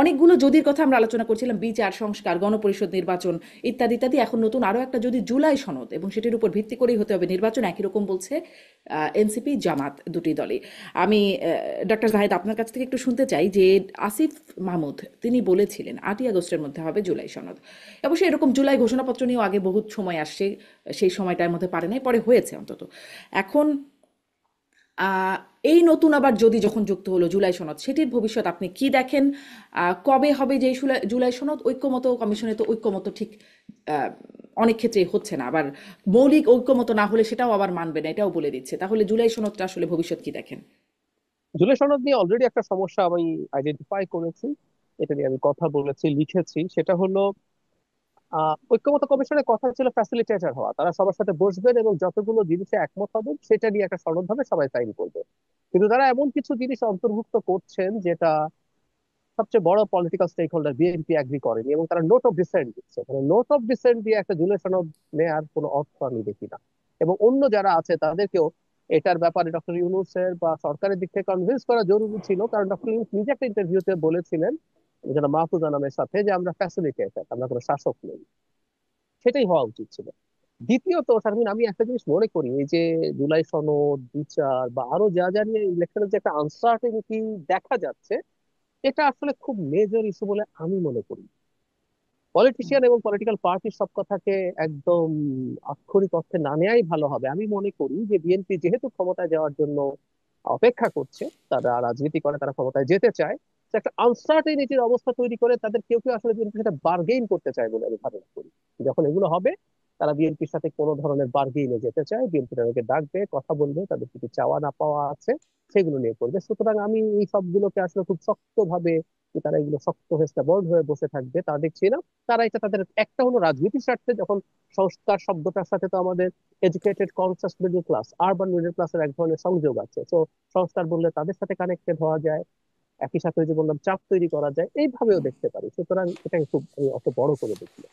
অনেকগুলো যদির কথা আমরা আলোচনা করছিলাম, বিচার সংস্কার, গণপরিষদ নির্বাচন ইত্যাদি ইত্যাদি। এখন নতুন আরও একটা যদি জুলাই সনদ, এবং সেটির উপর ভিত্তি করেই হতে হবে নির্বাচন, একই রকম বলছে এনসিপি জামাত দুটি দলই। আমি ডক্টর জাহেদ আপনার কাছ থেকে একটু শুনতে চাই যে আসিফ মাহমুদ তিনি বলেছিলেন 8ই আগস্টের মধ্যে হবে জুলাই সনদ। অবশ্যই এরকম জুলাই ঘোষণাপত্র নিয়েও আগে বহুত সময় আসছে, সেই সময়টার মধ্যে পারে নাই, পরে হয়েছে অন্তত। এখন আহ, এই নতুন আবার যদি যখন যুক্ত হলো জুলাই সনদ, সেটির ভবিষ্যৎ আপনি কি দেখেন? কবে হবে যে জুলাই সনদ? ঐক্যমত কমিশনে তো ঐক্যমত ঠিক আহ, অনেক ক্ষেত্রেই হচ্ছে না, আবার মৌলিক ঐক্যমত না হলে সেটাও আবার মানবে না, এটাও বলে দিচ্ছে। তাহলে জুলাই সনদটা আসলে ভবিষ্যৎ কি দেখেন? জুলাই সনদ নিয়ে অলরেডি একটা সমস্যা আমি আইডেন্টিফাই করেছি, এটা নিয়ে আমি কথা বলেছি, লিখেছি। সেটা হলো ঐক্যমত্য কমিশনের কথা ছিল ফ্যাসিলিটেটর হওয়া, তারা সবার সাথে বসবেন এবং যতগুলো জিনিসে একমত হবেন সেটা নিয়ে একটা সনদ হবে, সবাই সাইন করবে। কিন্তু তারা এমন কিছু জিনিস অন্তর্ভুক্ত করছেন যেটা সবচেয়ে বড় political stake holder BNP agree করেনি, এবং তারা নোট অফ ডিসেন্ট দিচ্ছে। মানে নোট অফ ডিসেন্ট দিয়ে একটা জুলাই সনদ নেয়ার কোনো অর্থ আমি দেখি না। এবং অন্য যারা আছে তাদেরকেও এটার ব্যাপারে ডক্টর ইউনূসের বা সরকারের দিক থেকে কনভিন্স করা জরুরি ছিল, কারণ ডক্টর ইউনূস নিজে একটা ইন্টারভিউতে বলেছিলেন যেটা মাহফুজ আনামের সাথে, যে আমরা ফ্যাসিলিটেটর, আমরা কোনো শাসক নই। সেটাই হওয়া উচিত ছিল। দ্বিতীয়ত শারমিন, আমি একটা জিনিস মনে করি, এই যে জুলাই সনদ, বিচার বা আরো যা যা নিয়ে ইলেকশনের যে একটা আনসার্টেনিটি দেখা যাচ্ছে, এটা আসলে খুব মেজর ইস্যু বলে আমি মনে করি। পলিটিশিয়ান এবং পলিটিক্যাল পার্টির সব কথাকে একদম আক্ষরিক অর্থে না নেওয়াই ভালো হবে। আমি মনে করি যে বিএনপি যেহেতু ক্ষমতায় যাওয়ার জন্য অপেক্ষা করছে, তারা রাজনীতি করে, তারা ক্ষমতায় যেতে চায়, তো একটা আনসার্টেনিটির অবস্থা তৈরি করে তাদের কেউ কেউ আসলে বিএনপির সাথে বার্গেইন করতে চায় বলে আমি ধারণা করি। যখন এগুলো হবে, তারা বিএনপির সাথে কোনো ধরনের বার্গেইনে যেতে চায়, বিএনপি তাদেরকে ডাকবে, কথা বলবে, তাদের কিছু চাওয়া না পাওয়া আছে সেগুলো নিয়ে করবে। সুতরাং আমি এই সবগুলোকে আসলে খুব শক্তভাবে, যে তারা এগুলো শক্ত হয়ে স্টেবল হয়ে বসে থাকবে তা দেখছি না। তারা এটা তাদের একটা হলো রাজনীতির স্বার্থে, যখন সংস্কার শব্দটার সাথে তো আমাদের educated conscious middle class, urban middle ক্লাসের এক ধরনের সংযোগ আছে। তো সংস্কার বললে তাদের সাথে কানেক্টেড হওয়া যায়, একই সাথে ওই যে বললাম চাপ তৈরি করা যায়, এইভাবেও দেখতে পারি। সুতরাং এটাকে খুব আমি অত বড় করে দেখি না।